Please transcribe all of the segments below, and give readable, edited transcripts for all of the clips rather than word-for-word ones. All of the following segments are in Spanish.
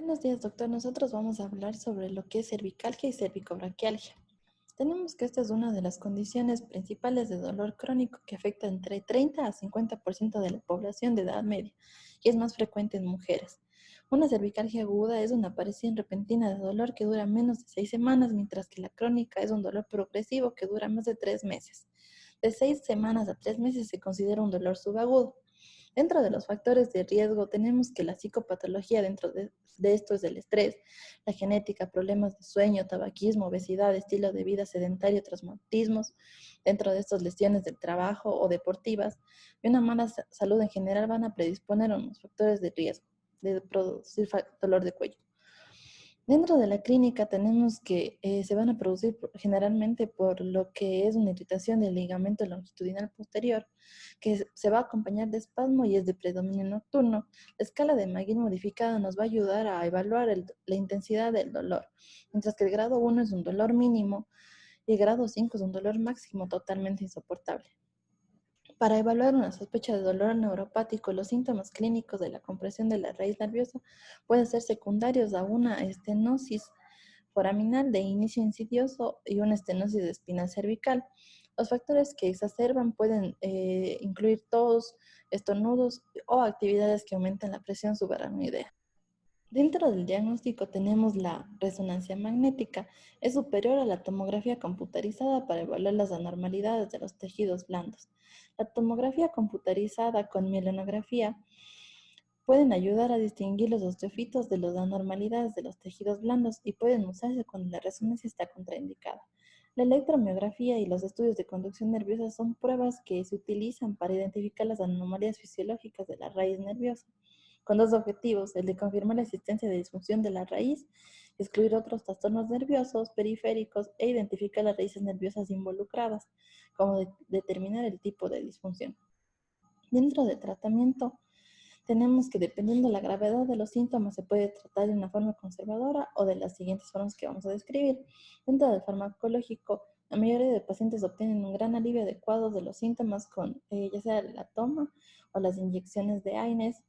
Buenos días, doctor. Nosotros vamos a hablar sobre lo que es cervicalgia y cervicobraquialgia. Tenemos que esta es una de las condiciones principales de dolor crónico que afecta entre 30 a 50% de la población de edad media y es más frecuente en mujeres. Una cervicalgia aguda es una aparición repentina de dolor que dura menos de 6 semanas, mientras que la crónica es un dolor progresivo que dura más de 3 meses. De 6 semanas a 3 meses se considera un dolor subagudo. Dentro de los factores de riesgo tenemos que la psicopatología dentro de esto es el estrés, la genética, problemas de sueño, tabaquismo, obesidad, estilo de vida sedentario, traumatismos, dentro de estos lesiones del trabajo o deportivas, y una mala salud en general van a predisponer a unos factores de riesgo de producir dolor de cuello. Dentro de la clínica tenemos que se van a producir generalmente por lo que es una irritación del ligamento longitudinal posterior, que se va a acompañar de espasmo y es de predominio nocturno. La escala de Magui modificada nos va a ayudar a evaluar la intensidad del dolor, mientras que el grado 1 es un dolor mínimo y el grado 5 es un dolor máximo totalmente insoportable. Para evaluar una sospecha de dolor neuropático, los síntomas clínicos de la compresión de la raíz nerviosa pueden ser secundarios a una estenosis foraminal de inicio insidioso y una estenosis de espina cervical. Los factores que exacerban pueden incluir tos, estornudos o actividades que aumenten la presión subaracnoidea. Dentro del diagnóstico tenemos la resonancia magnética. Es superior a la tomografía computarizada para evaluar las anormalidades de los tejidos blandos. La tomografía computarizada con mielonografía pueden ayudar a distinguir los osteofitos de las anormalidades de los tejidos blandos y pueden usarse cuando la resonancia está contraindicada. La electromiografía y los estudios de conducción nerviosa son pruebas que se utilizan para identificar las anomalías fisiológicas de la raíz nerviosa, con dos objetivos: el de confirmar la existencia de disfunción de la raíz, excluir otros trastornos nerviosos periféricos e identificar las raíces nerviosas involucradas, como determinar el tipo de disfunción. Dentro del tratamiento, tenemos que, dependiendo de la gravedad de los síntomas, se puede tratar de una forma conservadora o de las siguientes formas que vamos a describir. Dentro del farmacológico, la mayoría de pacientes obtienen un gran alivio adecuado de los síntomas con ya sea la toma o las inyecciones de AINES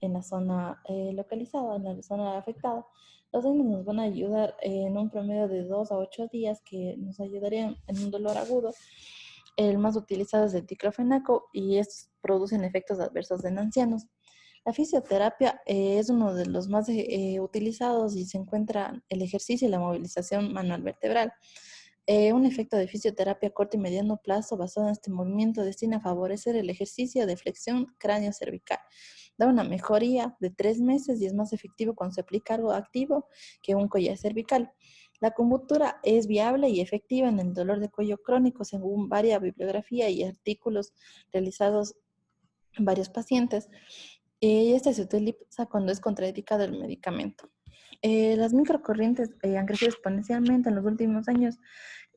en la zona localizada, en la zona afectada. Los AINES nos van a ayudar en un promedio de 2 a 8 días, que nos ayudarían en un dolor agudo. El más utilizado es el diclofenaco y estos producen efectos adversos en ancianos. La fisioterapia es uno de los más utilizados y se encuentra el ejercicio y la movilización manual vertebral. Un efecto de fisioterapia a corto y mediano plazo basado en este movimiento destina a favorecer el ejercicio de flexión cráneo-cervical. Da una mejoría de 3 meses y es más efectivo cuando se aplica algo activo que un collar cervical. La acupuntura es viable y efectiva en el dolor de cuello crónico según varias bibliografía y artículos realizados en varios pacientes. Y este se utiliza cuando es contraindicado el medicamento. Las microcorrientes han crecido exponencialmente en los últimos años.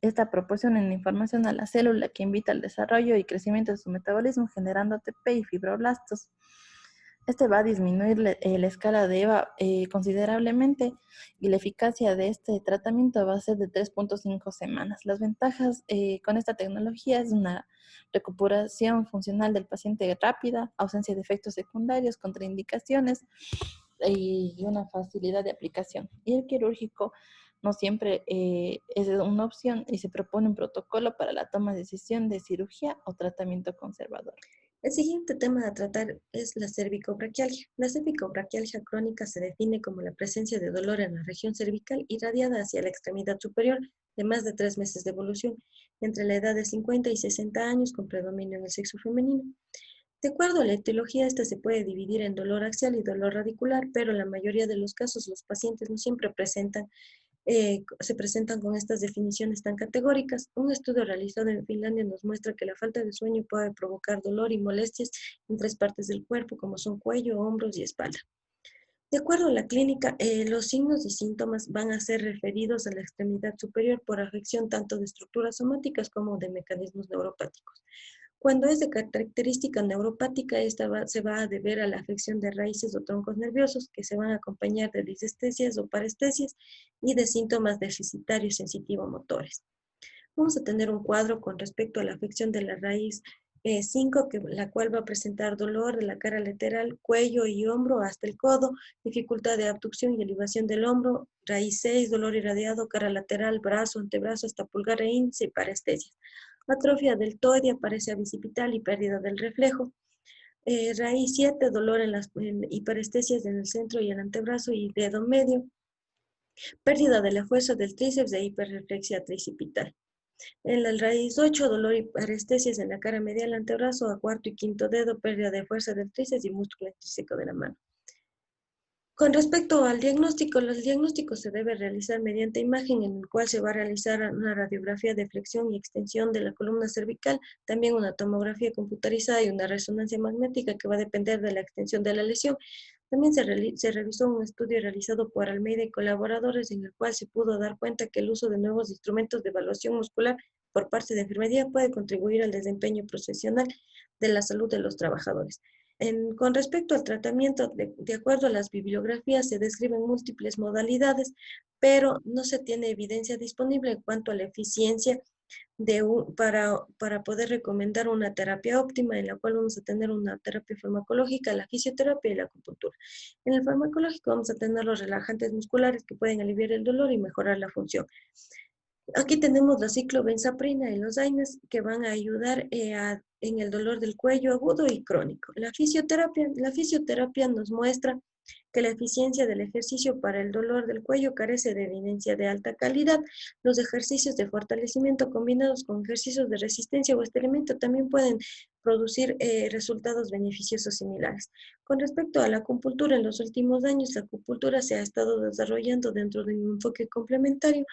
Esta proporciona información a la célula que invita al desarrollo y crecimiento de su metabolismo, generando ATP y fibroblastos. Este va a disminuir la escala de EVA considerablemente y la eficacia de este tratamiento va a ser de 3.5 semanas. Las ventajas con esta tecnología es una recuperación funcional del paciente rápida, ausencia de efectos secundarios, contraindicaciones y una facilidad de aplicación. Y el quirúrgico no siempre es una opción y se propone un protocolo para la toma de decisión de cirugía o tratamiento conservador. El siguiente tema a tratar es la cervicobraquialgia. La cervicobraquialgia crónica se define como la presencia de dolor en la región cervical irradiada hacia la extremidad superior de más de 3 meses de evolución, entre la edad de 50 y 60 años, con predominio en el sexo femenino. De acuerdo a la etiología, esta se puede dividir en dolor axial y dolor radicular, pero en la mayoría de los casos los pacientes no siempre se presentan con estas definiciones tan categóricas. Un estudio realizado en Finlandia nos muestra que la falta de sueño puede provocar dolor y molestias en 3 partes del cuerpo, como son cuello, hombros y espalda. De acuerdo a la clínica, los signos y síntomas van a ser referidos a la extremidad superior por afección tanto de estructuras somáticas como de mecanismos neuropáticos. Cuando es de característica neuropática, se va a deber a la afección de raíces o troncos nerviosos que se van a acompañar de disestesias o parestesias y de síntomas deficitarios sensitivo-motores. Vamos a tener un cuadro con respecto a la afección de la raíz 5, la cual va a presentar dolor de la cara lateral, cuello y hombro hasta el codo, dificultad de abducción y elevación del hombro. Raíz 6, dolor irradiado, cara lateral, brazo, antebrazo hasta pulgar e índice y parestesias. Atrofia deltoide, aparece bicipital y pérdida del reflejo. Raíz 7, dolor y parestesias en el centro y el antebrazo y dedo medio. Pérdida de la fuerza del tríceps e hiperreflexia tricipital. En la raíz 8, dolor y parestesias en la cara medial, antebrazo, a cuarto y quinto dedo, pérdida de fuerza del tríceps y músculo intrínseco de la mano. Con respecto al diagnóstico, el diagnóstico se debe realizar mediante imagen, en el cual se va a realizar una radiografía de flexión y extensión de la columna cervical, también una tomografía computarizada y una resonancia magnética que va a depender de la extensión de la lesión. También se revisó un estudio realizado por Almeida y colaboradores, en el cual se pudo dar cuenta que el uso de nuevos instrumentos de evaluación muscular por parte de enfermería puede contribuir al desempeño profesional de la salud de los trabajadores. Con respecto al tratamiento, de acuerdo a las bibliografías, se describen múltiples modalidades, pero no se tiene evidencia disponible en cuanto a la eficiencia para poder recomendar una terapia óptima, en la cual vamos a tener una terapia farmacológica, la fisioterapia y la acupuntura. En el farmacológico vamos a tener los relajantes musculares que pueden aliviar el dolor y mejorar la función. Aquí tenemos la ciclobenzaprina y los AINES que van a ayudar en el dolor del cuello agudo y crónico. La fisioterapia nos muestra que la eficiencia del ejercicio para el dolor del cuello carece de evidencia de alta calidad. Los ejercicios de fortalecimiento combinados con ejercicios de resistencia o estiramiento también pueden producir resultados beneficiosos similares. Con respecto a la acupuntura, en los últimos años la acupuntura se ha estado desarrollando dentro de un enfoque complementario.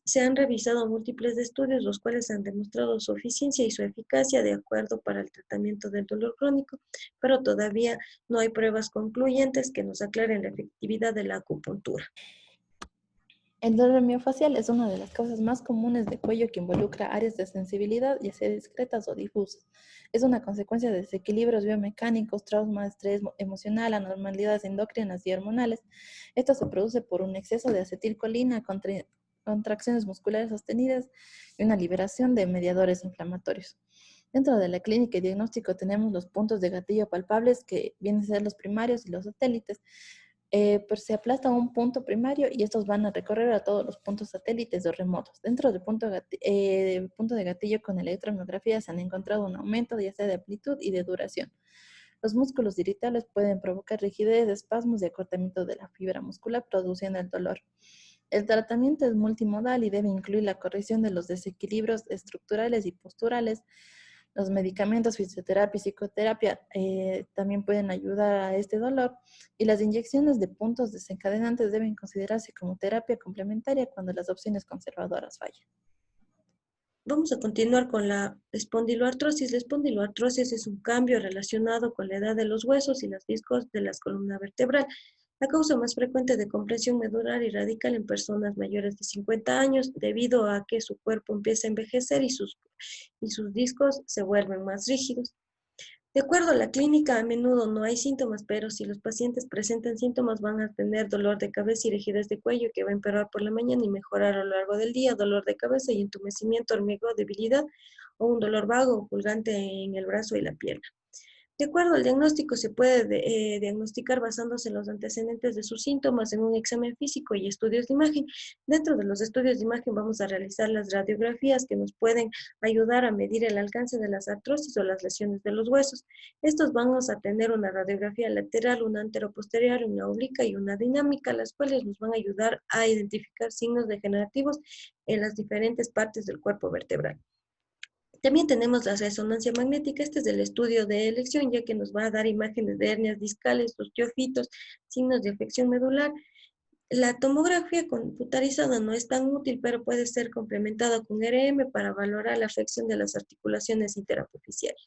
Se han revisado múltiples estudios, los cuales han demostrado su eficiencia y su eficacia de acuerdo para el tratamiento del dolor crónico, pero todavía no hay pruebas concluyentes que nos aclaren la efectividad de la acupuntura. El dolor miofacial es una de las causas más comunes de cuello que involucra áreas de sensibilidad, ya sea discretas o difusas. Es una consecuencia de desequilibrios biomecánicos, trauma, estrés emocional, anormalidades endocrinas y hormonales. Esto se produce por un exceso de acetilcolina, contracciones musculares sostenidas y una liberación de mediadores inflamatorios. Dentro de la clínica y diagnóstico tenemos los puntos de gatillo palpables, que vienen a ser los primarios y los satélites. Pues se aplasta un punto primario y estos van a recorrer a todos los puntos satélites o remotos. Dentro del punto de gatillo con electromiografía se han encontrado un aumento ya sea de amplitud y de duración. Los músculos irritables pueden provocar rigidez, espasmos y acortamiento de la fibra muscular, produciendo el dolor. El tratamiento es multimodal y debe incluir la corrección de los desequilibrios estructurales y posturales. Los medicamentos, fisioterapia y psicoterapia también pueden ayudar a este dolor, y las inyecciones de puntos desencadenantes deben considerarse como terapia complementaria cuando las opciones conservadoras fallan. Vamos a continuar con la espondiloartrosis. La espondiloartrosis es un cambio relacionado con la edad de los huesos y los discos de la columna vertebral. La causa más frecuente de compresión medular y radical en personas mayores de 50 años, debido a que su cuerpo empieza a envejecer y sus discos se vuelven más rígidos. De acuerdo a la clínica, a menudo no hay síntomas, pero si los pacientes presentan síntomas, van a tener dolor de cabeza y rigidez de cuello, que va a empeorar por la mañana y mejorar a lo largo del día, dolor de cabeza y entumecimiento, hormigueo, debilidad o un dolor vago o pulgante en el brazo y la pierna. De acuerdo al diagnóstico, se puede diagnosticar basándose en los antecedentes de sus síntomas en un examen físico y estudios de imagen. Dentro de los estudios de imagen vamos a realizar las radiografías que nos pueden ayudar a medir el alcance de las artrosis o las lesiones de los huesos. Estos vamos a tener una radiografía lateral, una anteroposterior, una oblicuo y una dinámica, las cuales nos van a ayudar a identificar signos degenerativos en las diferentes partes del cuerpo vertebral. También tenemos la resonancia magnética. Este es el estudio de elección, ya que nos va a dar imágenes de hernias discales, osteofitos, signos de afección medular. La tomografía computarizada no es tan útil, pero puede ser complementada con RM para valorar la afección de las articulaciones interapofisiales.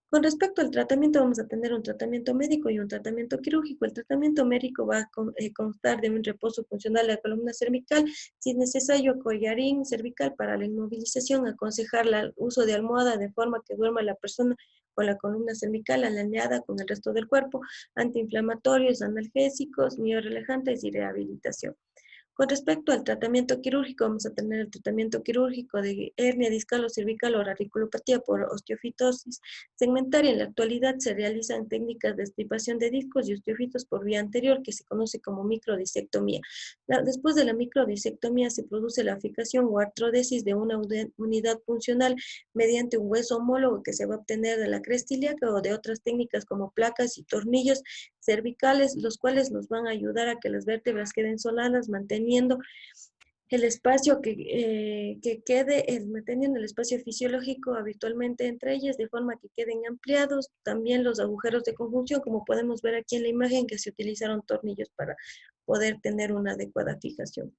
Con respecto al tratamiento, vamos a tener un tratamiento médico y un tratamiento quirúrgico. El tratamiento médico va a constar de un reposo funcional de la columna cervical, si es necesario, collarín cervical para la inmovilización, aconsejar el uso de almohada de forma que duerma la persona con la columna cervical alineada con el resto del cuerpo, antiinflamatorios, analgésicos, miorelajantes y rehabilitación. Con respecto al tratamiento quirúrgico, vamos a tener el tratamiento quirúrgico de hernia discal o cervical o radiculopatía por osteofitosis segmentaria. En la actualidad se realizan técnicas de extirpación de discos y osteofitos por vía anterior, que se conoce como microdisectomía. Después de la microdisectomía se produce la fijación o artrodesis de una unidad funcional mediante un hueso homólogo que se va a obtener de la cresta ilíaca o de otras técnicas como placas y tornillos cervicales, los cuales nos van a ayudar a que las vértebras queden solanas, manteniendo el espacio que quede, manteniendo el espacio fisiológico habitualmente entre ellas, de forma que queden ampliados. También los agujeros de conjunción, como podemos ver aquí en la imagen, que se utilizaron tornillos para poder tener una adecuada fijación.